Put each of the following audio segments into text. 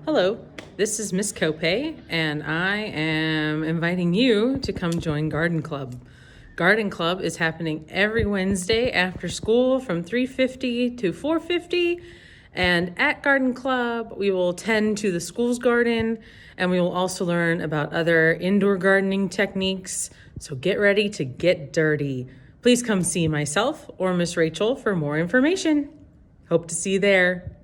Hello, this is Miss Cope, and I am inviting you to come join Garden Club. Garden Club is happening every Wednesday after school from 3:50 to 4:50, and at Garden Club, we will tend to the school's garden, and we will also learn about other indoor gardening techniques. So get ready to get dirty. Please come see myself or Miss Rachel for more information. Hope to see you there.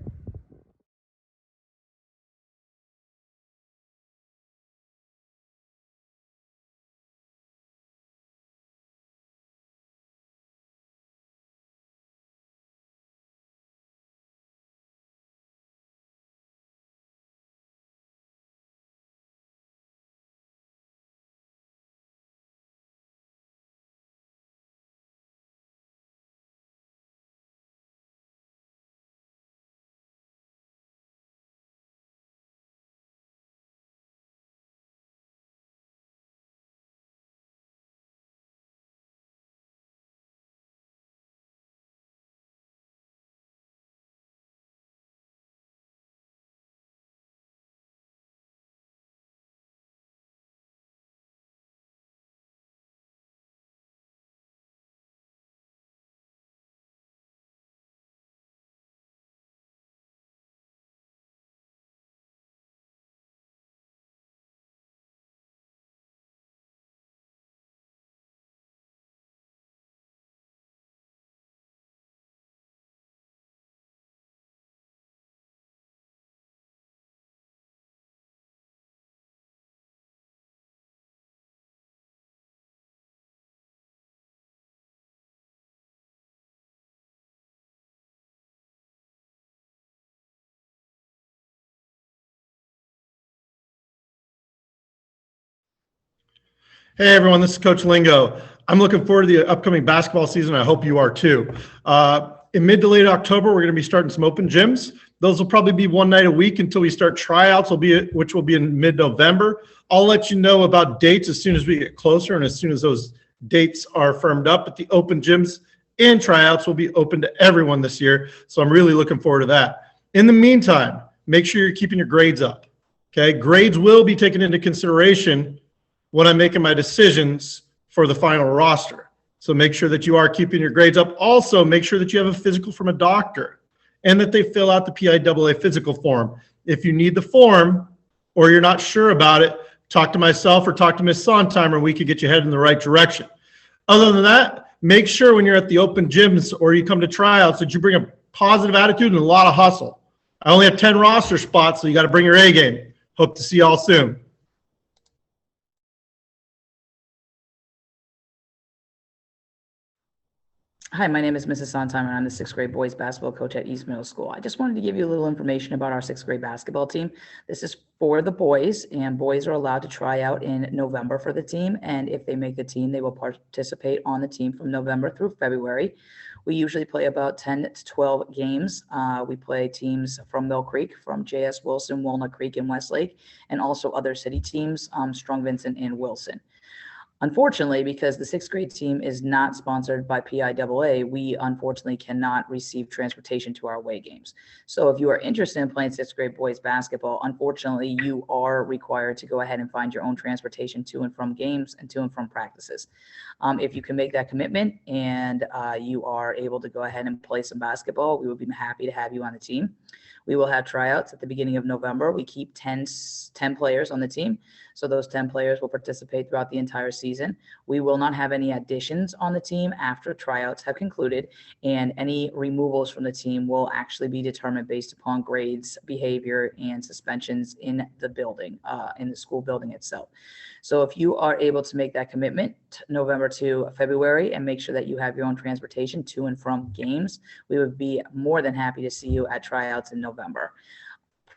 Hey everyone, this is Coach Lingo. I'm looking forward to the upcoming basketball season. I hope you are too. In mid to late October, we're going to be starting some open gyms. Those will probably be one night a week until we start tryouts, which will be in mid-November. I'll let you know about dates as soon as we get closer and as soon as those dates are firmed up. But the open gyms and tryouts will be open to everyone this year, so I'm really looking forward to that. In the meantime, make sure you're keeping your grades up. Okay, grades will be taken into consideration when I'm making my decisions for the final roster. So make sure that you are keeping your grades up. Also, make sure that you have a physical from a doctor and that they fill out the PIAA physical form. If you need the form or you're not sure about it, talk to myself or talk to Ms. Sondheimer and we could get you headed in the right direction. Other than that, make sure when you're at the open gyms or you come to tryouts that you bring a positive attitude and a lot of hustle. I only have 10 roster spots, so you got to bring your A game. Hope to see you all soon. Hi, my name is Mrs. Sondheimer, and I'm the sixth grade boys basketball coach at East Middle School. I just wanted to give you a little information about our sixth grade basketball team. This is for the boys, and boys are allowed to try out in November for the team. And if they make the team, they will participate on the team from November through February. We usually play about 10 to 12 games. We play teams from Mill Creek, from J.S. Wilson, Walnut Creek, and Westlake, and also other city teams, Strong Vincent and Wilson. Unfortunately, because the sixth grade team is not sponsored by PIAA, we unfortunately cannot receive transportation to our away games. So if you are interested in playing sixth grade boys basketball, unfortunately, you are required to go ahead and find your own transportation to and from games and to and from practices. If you can make that commitment and you are able to go ahead and play some basketball, we would be happy to have you on the team. We will have tryouts at the beginning of November. We keep 10 players on the team. So those 10 players will participate throughout the entire season. We will not have any additions on the team after tryouts have concluded, and any removals from the team will actually be determined based upon grades, behavior, and suspensions in the building, in the school building itself. So if you are able to make that commitment November to February and make sure that you have your own transportation to and from games, we would be more than happy to see you at tryouts in November.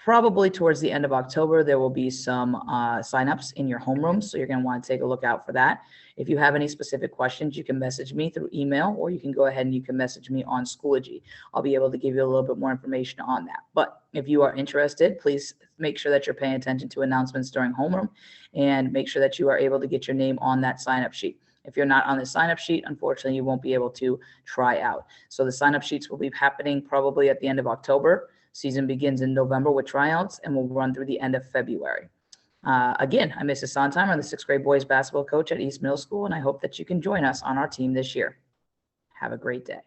Probably towards the end of October, there will be some signups in your homeroom, so you're going to want to take a look out for that. If you have any specific questions, you can message me through email, or you can go ahead and you can message me on Schoology. I'll be able to give you a little bit more information on that. But if you are interested, please make sure that you're paying attention to announcements during homeroom, and make sure that you are able to get your name on that sign-up sheet. If you're not on the sign-up sheet, unfortunately, you won't be able to try out. So the sign-up sheets will be happening probably at the end of October. Season begins in November with tryouts and will run through the end of February. Again, I'm Mrs. Sondheimer. I'm the sixth grade boys basketball coach at East Middle School, and I hope that you can join us on our team this year. Have a great day.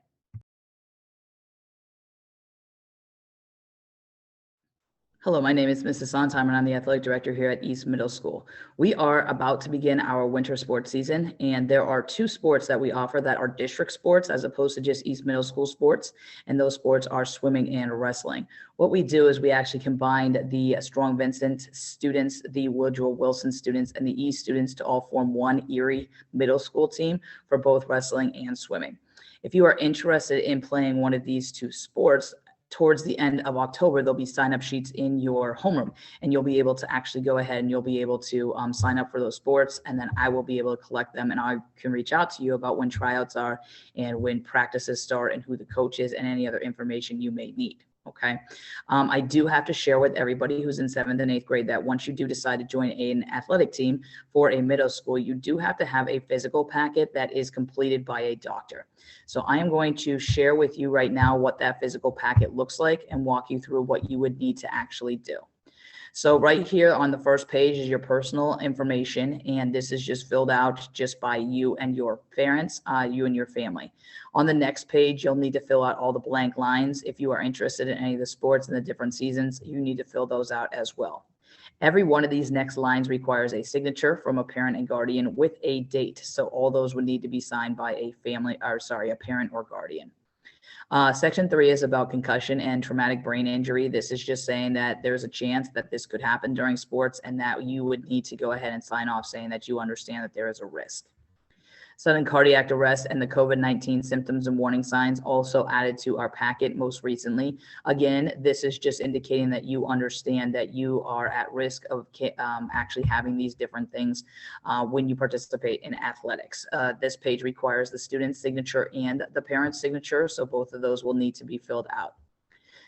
Hello, my name is Mrs. Sondheimer, and I'm the athletic director here at East Middle School. We are about to begin our winter sports season, and there are two sports that we offer that are district sports as opposed to just East Middle School sports, and those sports are swimming and wrestling. What we do is we actually combined the Strong Vincent students, the Woodrow Wilson students, and the East students to all form one Erie Middle School team for both wrestling and swimming. If you are interested in playing one of these two sports, towards the end of October, there'll be sign-up sheets in your homeroom, and you'll be able to actually go ahead and you'll be able to sign up for those sports, and then I will be able to collect them, and I can reach out to you about when tryouts are and when practices start and who the coach is and any other information you may need. Okay. I do have to share with everybody who's in 7th and 8th grade that once you do decide to join an athletic team for a middle school, you do have to have a physical packet that is completed by a doctor. So I am going to share with you right now what that physical packet looks like and walk you through what you would need to actually do. So right here on the first page is your personal information, and this is just filled out just by you and your parents, you and your family. On the next page, you'll need to fill out all the blank lines. If you are interested in any of the sports and the different seasons, you need to fill those out as well. Every one of these next lines requires a signature from a parent and guardian with a date. So all those would need to be signed by a parent or guardian. Section 3 is about concussion and traumatic brain injury. This is just saying that there's a chance that this could happen during sports and that you would need to go ahead and sign off saying that you understand that there is a risk. Sudden cardiac arrest and the COVID-19 symptoms and warning signs also added to our packet most recently. Again, this is just indicating that you understand that you are at risk of actually having these different things when you participate in athletics. This page requires the student's signature and the parent's signature, so both of those will need to be filled out.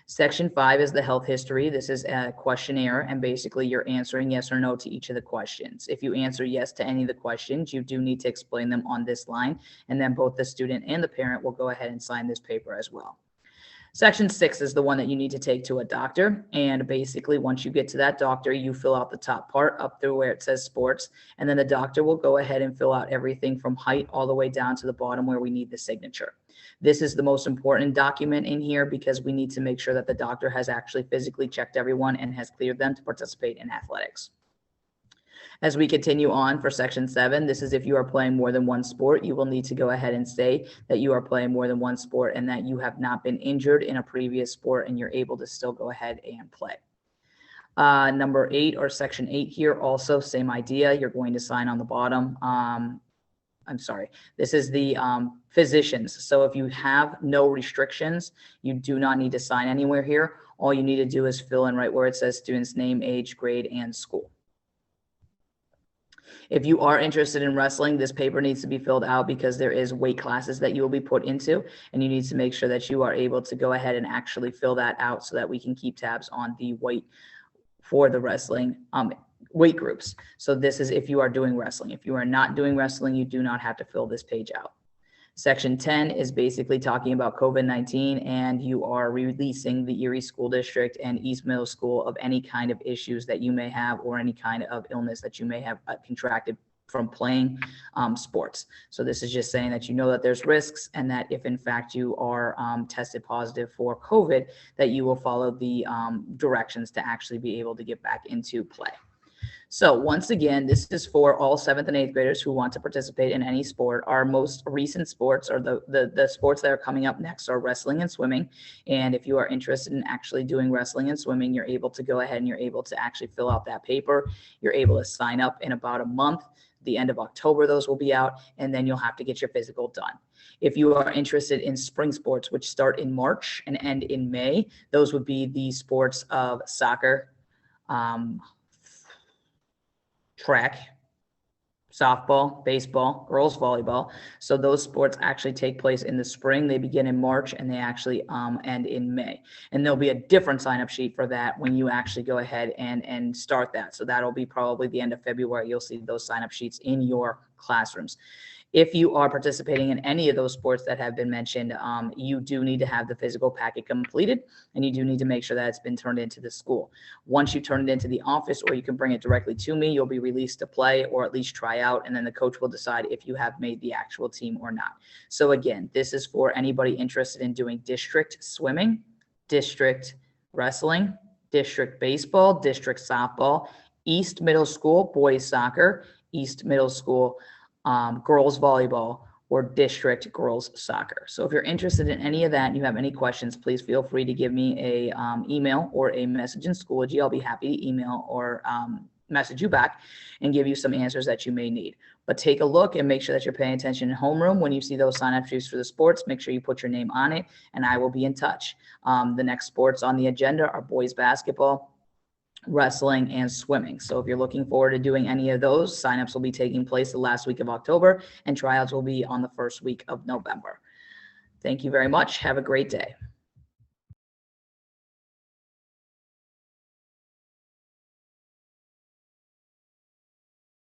Section 5 is the health history. This is a questionnaire, and basically you're answering yes or no to each of the questions. If you answer yes to any of the questions, you do need to explain them on this line, and then both the student and the parent will go ahead and sign this paper as well. Section 6 is the one that you need to take to a doctor, and basically once you get to that doctor, you fill out the top part up through where it says sports, and then the doctor will go ahead and fill out everything from height all the way down to the bottom where we need the signature. This is the most important document in here because we need to make sure that the doctor has actually physically checked everyone and has cleared them to participate in athletics. As we continue on for section 7, this is if you are playing more than one sport, you will need to go ahead and say that you are playing more than one sport and that you have not been injured in a previous sport and you're able to still go ahead and play. Number 8 or section 8 here, also same idea. You're going to sign on the bottom. This is the physicians. So if you have no restrictions, you do not need to sign anywhere here. All you need to do is fill in right where it says student's name, age, grade, and school. If you are interested in wrestling, this paper needs to be filled out because there is weight classes that you will be put into, and you need to make sure that you are able to go ahead and actually fill that out so that we can keep tabs on the weight for the wrestling weight groups. So this is if you are doing wrestling. If you are not doing wrestling, you do not have to fill this page out. Section 10 is basically talking about COVID-19, and you are releasing the Erie School District and East Middle School of any kind of issues that you may have or any kind of illness that you may have contracted from playing sports. So this is just saying that you know that there's risks and that if in fact you are tested positive for COVID, that you will follow the directions to actually be able to get back into play. So once again, this is for all 7th and 8th graders who want to participate in any sport. Our most recent sports or the sports that are coming up next are wrestling and swimming. And if you are interested in actually doing wrestling and swimming, you're able to go ahead and you're able to actually fill out that paper. You're able to sign up in about a month. The end of October, those will be out, and then you'll have to get your physical done. If you are interested in spring sports, which start in March and end in May, those would be the sports of soccer, track, softball, baseball, girls volleyball. So those sports actually take place in the spring. They begin in March and they actually end in May. And there'll be a different sign-up sheet for that when you actually go ahead and start that. So that'll be probably the end of February. You'll see those sign-up sheets in your classrooms. If you are participating in any of those sports that have been mentioned, you do need to have the physical packet completed, and you do need to make sure that it's been turned into the school. Once you turn it into the office, or you can bring it directly to me, you'll be released to play or at least try out, and then the coach will decide if you have made the actual team or not. So again, this is for anybody interested in doing district swimming, district wrestling, district baseball, district softball, East Middle School boys soccer, East Middle School girls volleyball, or district girls soccer. So if you're interested in any of that and you have any questions, please feel free to give me a email or a message in Schoology. I'll be happy to email or message you back and give you some answers that you may need. But take a look and make sure that you're paying attention in homeroom. When you see those sign-up sheets for the sports, make sure you put your name on it, and I will be in touch. The next sports on the agenda are boys basketball, wrestling, and swimming. So if you're looking forward to doing any of those, signups will be taking place the last week of October, and tryouts will be on the first week of November. Thank you very much. Have a great day.